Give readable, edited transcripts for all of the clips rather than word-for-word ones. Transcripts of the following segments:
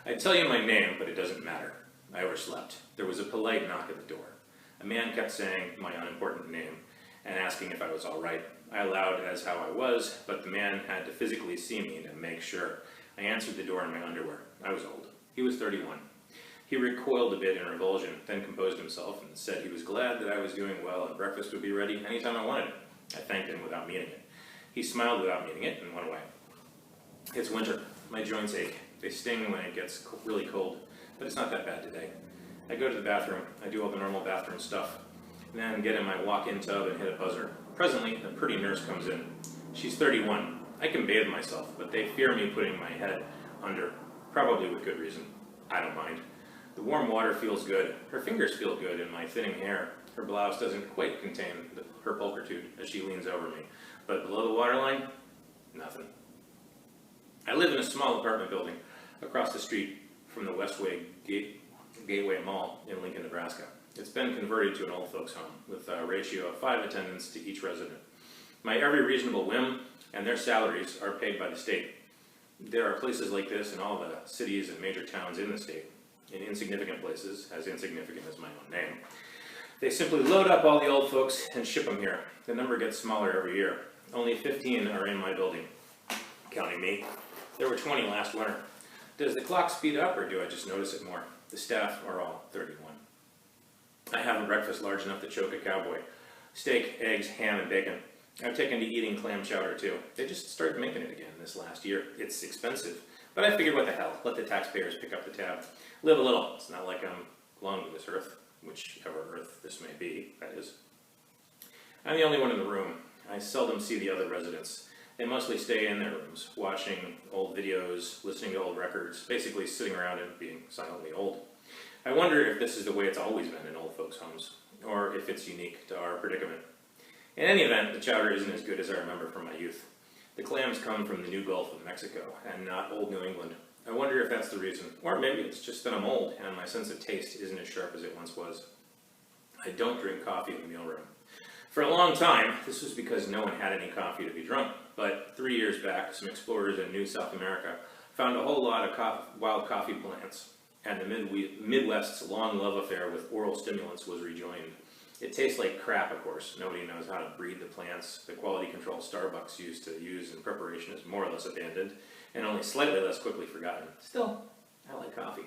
I'd tell you my name, but it doesn't matter. I overslept. There was a polite knock at the door. A man kept saying my unimportant name and asking if I was all right. I allowed as how I was, but the man had to physically see me to make sure. I answered the door in my underwear. I was old. He was 31. He recoiled a bit in revulsion, then composed himself and said he was glad that I was doing well and breakfast would be ready anytime I wanted it. I thanked him without meaning it. He smiled without meaning it and went away. It's winter. My joints ache. They sting when it gets really cold, but it's not that bad today. I go to the bathroom. I do all the normal bathroom stuff, and then get in my walk-in tub and hit a buzzer. Presently, a pretty nurse comes in. She's 31. I can bathe myself, but they fear me putting my head under, probably with good reason. I don't mind. The warm water feels good. Her fingers feel good in my thinning hair. Her blouse doesn't quite contain her pulchritude as she leans over me, but below the waterline, nothing. I live in a small apartment building across the street from the Westway Gateway Mall in Lincoln, Nebraska. It's been converted to an old folks home with a ratio of 5 attendants to each resident. My every reasonable whim and their salaries are paid by the state. There are places like this in all the cities and major towns in the state, in insignificant places, as insignificant as my own name. They simply load up all the old folks and ship them here. The number gets smaller every year. Only 15 are in my building, counting me. There were 20 last winter. Does the clock speed up or do I just notice it more? The staff are all 31. I have a breakfast large enough to choke a cowboy. Steak, eggs, ham, and bacon. I've taken to eating clam chowder too. They just started making it again this last year. It's expensive, but I figured what the hell, let the taxpayers pick up the tab. Live a little. It's not like I'm belong to this earth, whichever earth this may be, that is. I'm the only one in the room. I seldom see the other residents. They mostly stay in their rooms, watching old videos, listening to old records, basically sitting around and being silently old. I wonder if this is the way it's always been in old folks' homes, or if it's unique to our predicament. In any event, the chowder isn't as good as I remember from my youth. The clams come from the New Gulf of Mexico, and not old New England. I wonder if that's the reason, or maybe it's just that I'm old, and my sense of taste isn't as sharp as it once was. I don't drink coffee in the mealroom. For a long time, this was because no one had any coffee to be drunk, but 3 years back, some explorers in New South America found a whole lot of wild coffee plants, and the Midwest's long love affair with oral stimulants was rejoined. It tastes like crap, of course. Nobody knows how to breed the plants. The quality control Starbucks used to use in preparation is more or less abandoned, and only slightly less quickly forgotten. Still, I like coffee.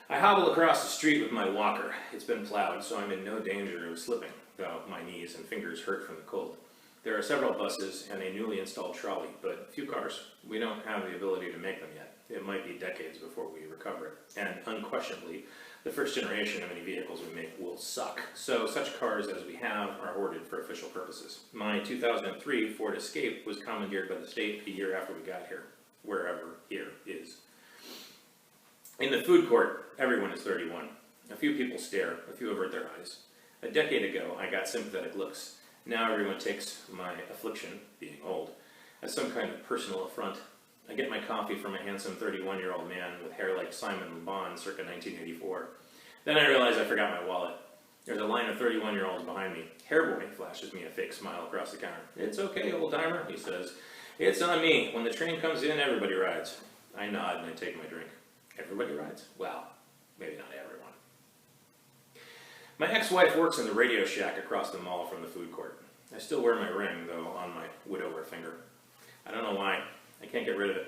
I hobble across the street with my walker. It's been plowed, so I'm in no danger of slipping, though my knees and fingers hurt from the cold. There are several buses and a newly installed trolley, but few cars. We don't have the ability to make them yet. It might be decades before we recover it, and unquestionably, the first generation of any vehicles we make will suck. So such cars as we have are hoarded for official purposes. My 2003 Ford Escape was commandeered by the state a year after we got here, wherever here is. In the food court, everyone is 31. A few people stare, a few avert their eyes. A decade ago, I got sympathetic looks. Now everyone takes my affliction, being old, as some kind of personal affront. I get my coffee from a handsome 31-year-old man with hair like Simon Bond circa 1984. Then I realize I forgot my wallet. There's a line of 31-year-olds behind me. Hairboy flashes me a fake smile across the counter. "It's okay, old-timer," he says. "It's on me. When the train comes in, everybody rides." I nod and I take my drink. Everybody rides? Well, maybe not everyone. My ex-wife works in the Radio Shack across the mall from the food court. I still wear my ring, though, on my widower finger. I don't know why. I can't get rid of it.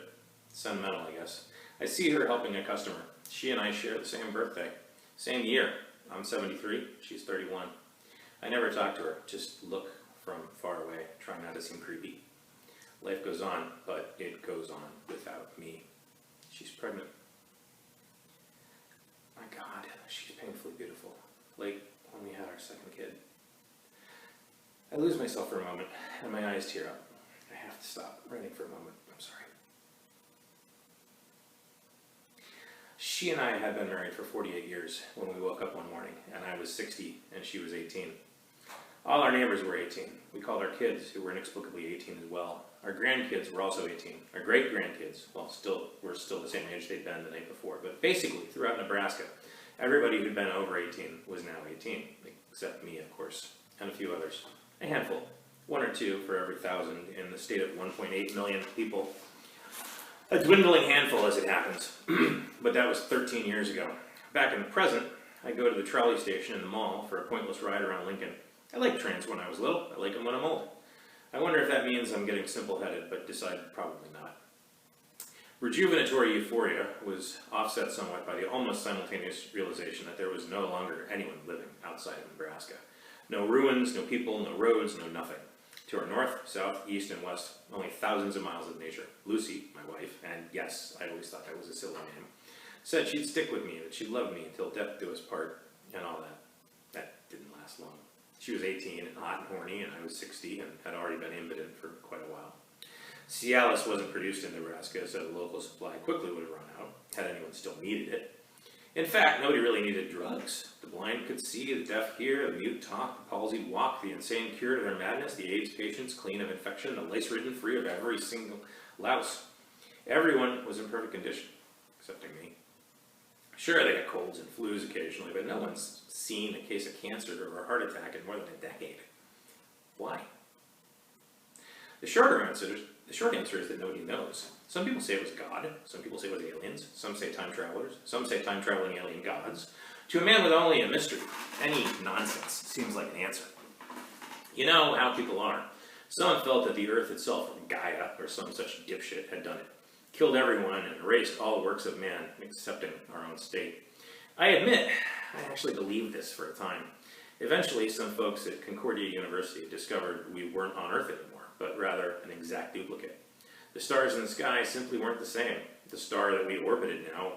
It's sentimental, I guess. I see her helping a customer. She and I share the same birthday. Same year. I'm 73. She's 31. I never talk to her. Just look from far away, trying not to seem creepy. Life goes on, but it goes on without me. She's pregnant. My God, she's painfully beautiful. Like when we had our second kid. I lose myself for a moment, and my eyes tear up. I have to stop writing for a moment. I'm sorry. She and I had been married for 48 years when we woke up one morning, and I was 60 and she was 18. All our neighbors were 18. We called our kids, who were inexplicably 18 as well. Our grandkids were also 18. Our great-grandkids, well, were still the same age they'd been the night before. But basically, throughout Nebraska, everybody who'd been over 18 was now 18, except me, of course, and a few others. A handful. 1 or 2 for every 1,000 in the state of 1.8 million people. A dwindling handful as it happens, but that was 13 years ago. Back in the present, I go to the trolley station in the mall for a pointless ride around Lincoln. I liked trains when I was little, I like them when I'm old. I wonder if that means I'm getting simple-headed, but decide probably not. Rejuvenatory euphoria was offset somewhat by the almost simultaneous realization that there was no longer anyone living outside of Nebraska. No ruins, no people, no roads, no nothing. To our north, south, east, and west, only thousands of miles of nature. Lucy, my wife, and yes, I always thought that was a silly name, said she'd stick with me, that she'd love me until death do us part, and all that. That didn't last long. She was 18 and hot and horny, and I was 60 and had already been impotent for quite a while. Cialis wasn't produced in Nebraska, so the local supply quickly would have run out, had anyone still needed it. In fact, nobody really needed drugs. The blind could see, the deaf hear, the mute talk, the palsied walk, the insane cured of their madness, the AIDS patients clean of infection, the lice-ridden free of every single louse. Everyone was in perfect condition, excepting me. Sure, they got colds and flus occasionally, but no one's seen a case of cancer or a heart attack in more than a decade. Why? The short answer is that nobody knows. Some people say it was God, some people say it was aliens, some say time travelers, some say time-traveling alien gods. To a man with only a mystery, any nonsense seems like an answer. You know how people are. Some felt that the earth itself, or Gaia, or some such dipshit, had done it. Killed everyone and erased all works of man, excepting our own state. I admit, I actually believed this for a time. Eventually, some folks at Concordia University discovered we weren't on Earth anymore, but rather an exact duplicate. The stars in the sky simply weren't the same. The star that we orbited now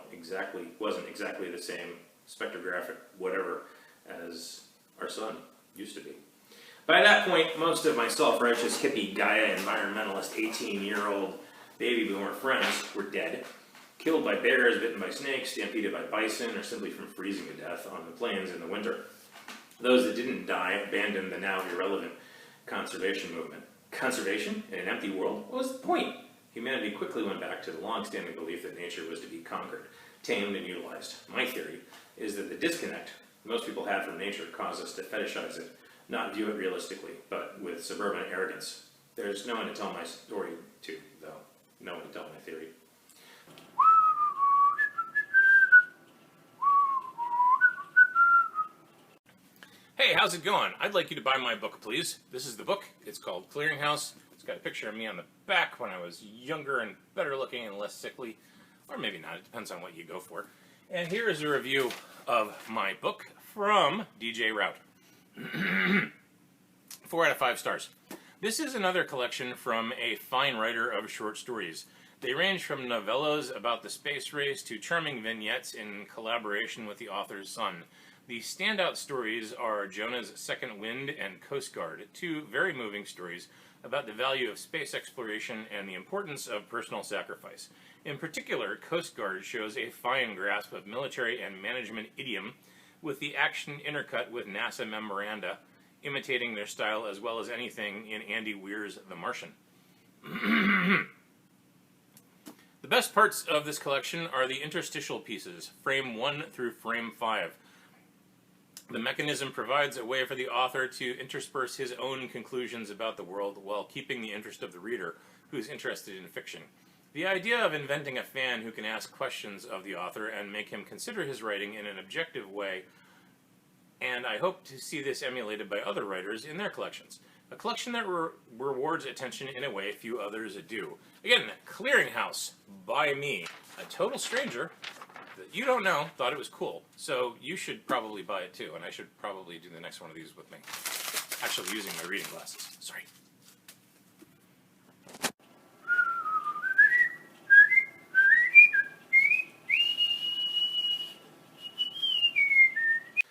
wasn't exactly the same spectrographic whatever as our sun used to be. By that point, most of my self-righteous hippie Gaia environmentalist 18-year-old baby boomer friends were dead, killed by bears, bitten by snakes, stampeded by bison, or simply from freezing to death on the plains in the winter. Those that didn't die abandoned the now irrelevant conservation movement. Conservation in an empty world? What was the point? Humanity quickly went back to the long-standing belief that nature was to be conquered, tamed, and utilized. My theory is that the disconnect most people have from nature caused us to fetishize it, not view it realistically, but with suburban arrogance. There's no one to tell my story to, though. No one to tell my theory. Hey, how's it going? I'd like you to buy my book, please. This is the book. It's called Clearinghouse. It's got a picture of me on the back when I was younger and better looking and less sickly. Or maybe not. It depends on what you go for. And here is a review of my book from DJ Route. 4 out of 5 stars. This is another collection from a fine writer of short stories. They range from novellas about the space race to charming vignettes in collaboration with the author's son. The standout stories are Jonah's Second Wind and Coast Guard, 2 very moving stories about the value of space exploration and the importance of personal sacrifice. In particular, Coast Guard shows a fine grasp of military and management idiom, with the action intercut with NASA memoranda, imitating their style as well as anything in Andy Weir's The Martian. The best parts of this collection are the interstitial pieces, frame 1 through frame 5. The mechanism provides a way for the author to intersperse his own conclusions about the world while keeping the interest of the reader, who's interested in fiction. The idea of inventing a fan who can ask questions of the author and make him consider his writing in an objective way, and I hope to see this emulated by other writers in their collections. A collection that rewards attention in a way few others do. Again, Clearinghouse, by me, a total stranger that you don't know, thought it was cool. So you should probably buy it too, and I should probably do the next one of these with me. Actually using my reading glasses. Sorry.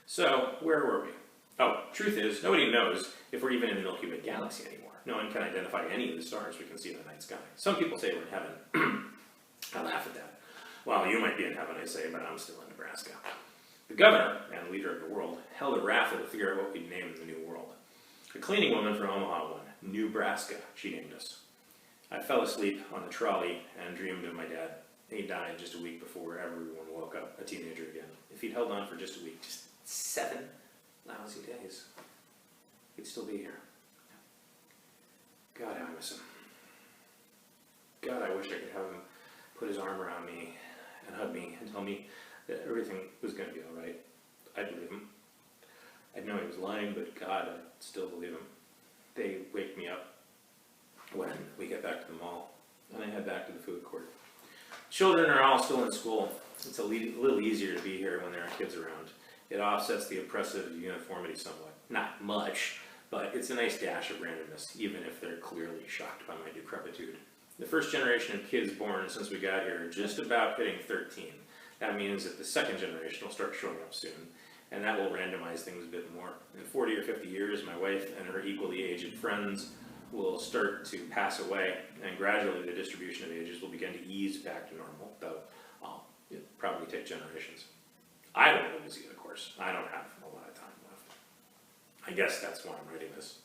So, where were we? Oh, truth is, nobody knows if we're even in the Milky Way galaxy anymore. No one can identify any of the stars we can see in the night sky. Some people say we're in heaven. I laugh at that. Well, you might be in heaven, I say, but I'm still in Nebraska. The governor and leader of the world held a raffle to figure out what we'd name the new world. A cleaning woman from Omaha won. Nebraska, she named us. I fell asleep on the trolley and dreamed of my dad. He died just a week before everyone woke up, a teenager again. If he'd held on for just a week, just 7 lousy days, he'd still be here. God, how I miss him. God, I wish I could have him put his arm around me and hug me and tell me that everything was going to be all right, I'd believe him. I'd know he was lying, but God, I'd still believe him. They wake me up when we get back to the mall, and I head back to the food court. Children are all still in school. It's a little easier to be here when there are kids around. It offsets the oppressive uniformity somewhat. Not much, but it's a nice dash of randomness, even if they're clearly shocked by my decrepitude. The first generation of kids born since we got here are just about hitting 13. That means that the second generation will start showing up soon, and that will randomize things a bit more. In 40 or 50 years, my wife and her equally aged friends will start to pass away, and gradually the distribution of ages will begin to ease back to normal, though it'll probably take generations. I don't live as yet, of course. I don't have a lot of time left. I guess that's why I'm writing this.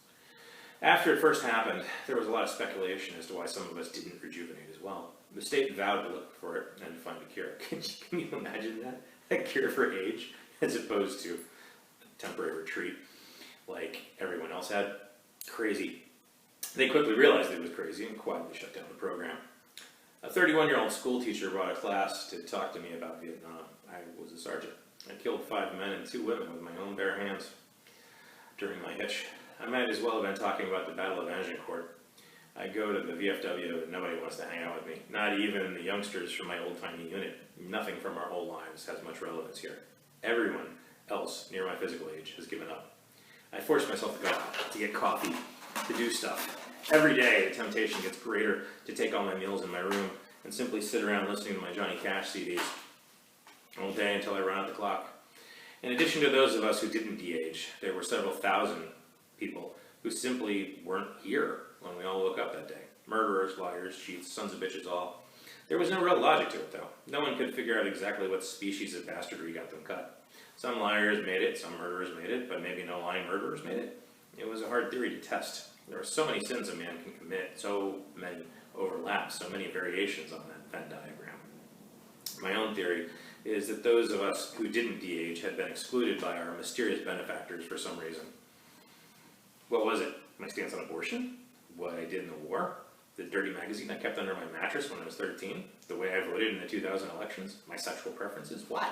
After it first happened, there was a lot of speculation as to why some of us didn't rejuvenate as well. The state vowed to look for it and find a cure. Can you imagine that? A cure for age, as opposed to a temporary retreat like everyone else had? Crazy. They quickly realized it was crazy and quietly shut down the program. A 31-year-old school teacher brought a class to talk to me about Vietnam. I was a sergeant. I killed 5 men and 2 women with my own bare hands during my hitch. I might as well have been talking about the Battle of Agincourt. I go to the VFW and nobody wants to hang out with me. Not even the youngsters from my old-timey unit. Nothing from our whole lives has much relevance here. Everyone else near my physical age has given up. I force myself to go out, to get coffee, to do stuff. Every day the temptation gets greater to take all my meals in my room and simply sit around listening to my Johnny Cash CDs all day until I run out the clock. In addition to those of us who didn't de-age, there were several thousand people who simply weren't here when we all woke up that day. Murderers, liars, cheats, sons of bitches all. There was no real logic to it though. No one could figure out exactly what species of bastardry got them cut. Some liars made it, some murderers made it, but maybe no lying murderers made it. It was a hard theory to test. There are so many sins a man can commit, so many overlaps, so many variations on that Venn diagram. My own theory is that those of us who didn't de-age had been excluded by our mysterious benefactors for some reason. What was it? My stance on abortion? What I did in the war? The dirty magazine I kept under my mattress when I was 13? The way I voted in the 2000 elections? My sexual preferences? What?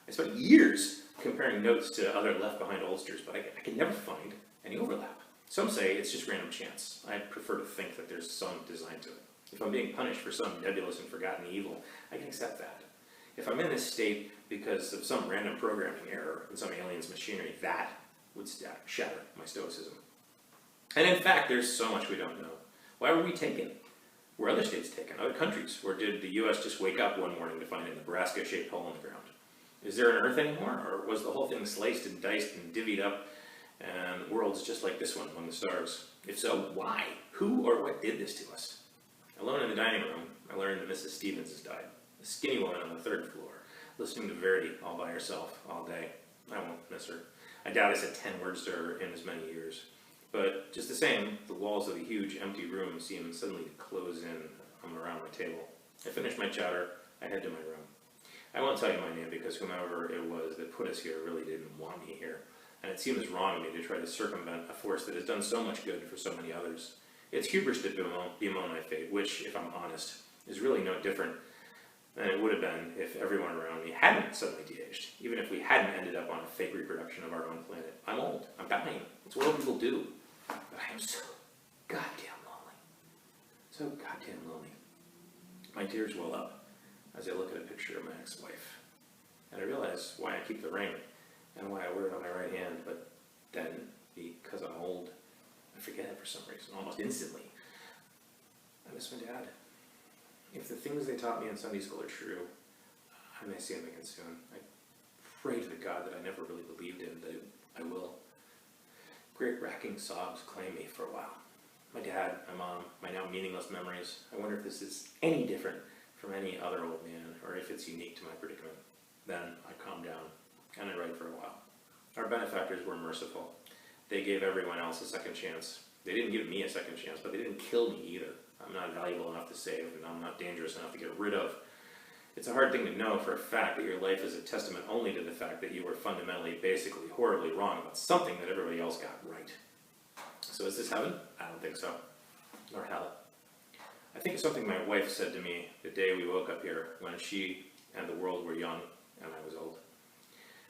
I spent years comparing notes to other left-behind oldsters, but I could never find any overlap. Some say it's just random chance. I prefer to think that there's some design to it. If I'm being punished for some nebulous and forgotten evil, I can accept that. If I'm in this state because of some random programming error in some alien's machinery, that would shatter my stoicism. And in fact, there's so much we don't know. Why were we taken? Were other states taken? Other countries? Or did the U.S. just wake up one morning to find a Nebraska-shaped hole in the ground? Is there an Earth anymore? Or was the whole thing sliced and diced and divvied up and worlds just like this one among the stars? If so, why? Who or what did this to us? Alone in the dining room, I learned that Mrs. Stevens has died. A skinny woman on the 3rd floor, listening to Verity all by herself all day. I won't miss her. I doubt I said 10 words to her in as many years. But just the same, the walls of the huge empty room seemed suddenly to close in around my table. I finished my chowder. I head to my room. I won't tell you my name because whomever it was that put us here really didn't want me here. And it seems wrong of me to try to circumvent a force that has done so much good for so many others. It's hubris to bemoan my fate, which, if I'm honest, is really no different than it would have been if everyone around me hadn't suddenly de-aged, even if we hadn't ended up on a fake reproduction of our own planet. I'm old. I'm dying. It's what old people do. But I am so goddamn lonely. So goddamn lonely. My tears well up as I look at a picture of my ex-wife. And I realize why I keep the ring and why I wear it on my right hand, but then, because I'm old, I forget it for some reason, almost instantly. I miss my dad. If the things they taught me in Sunday school are true, I may see him again soon. I pray to the God that I never really believed in, that I will. Great racking sobs claim me for a while. My dad, my mom, my now meaningless memories. I wonder if this is any different from any other old man, or if it's unique to my predicament. Then I calm down, and I write for a while. Our benefactors were merciful. They gave everyone else a second chance. They didn't give me a second chance, but they didn't kill me either. I'm not valuable enough to save, and I'm not dangerous enough to get rid of. It's a hard thing to know for a fact that your life is a testament only to the fact that you were fundamentally, basically, horribly wrong about something that everybody else got right. So is this heaven? I don't think so. Or hell. I think it's something my wife said to me the day we woke up here when she and the world were young and I was old.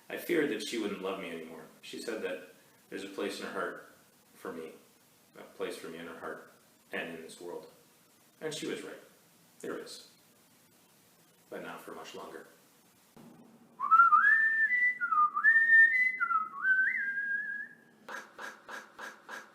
I feared that she wouldn't love me anymore. She said that there's a place in her heart for me, a place for me in her heart and in this world. And she was right. There is. But not for much longer.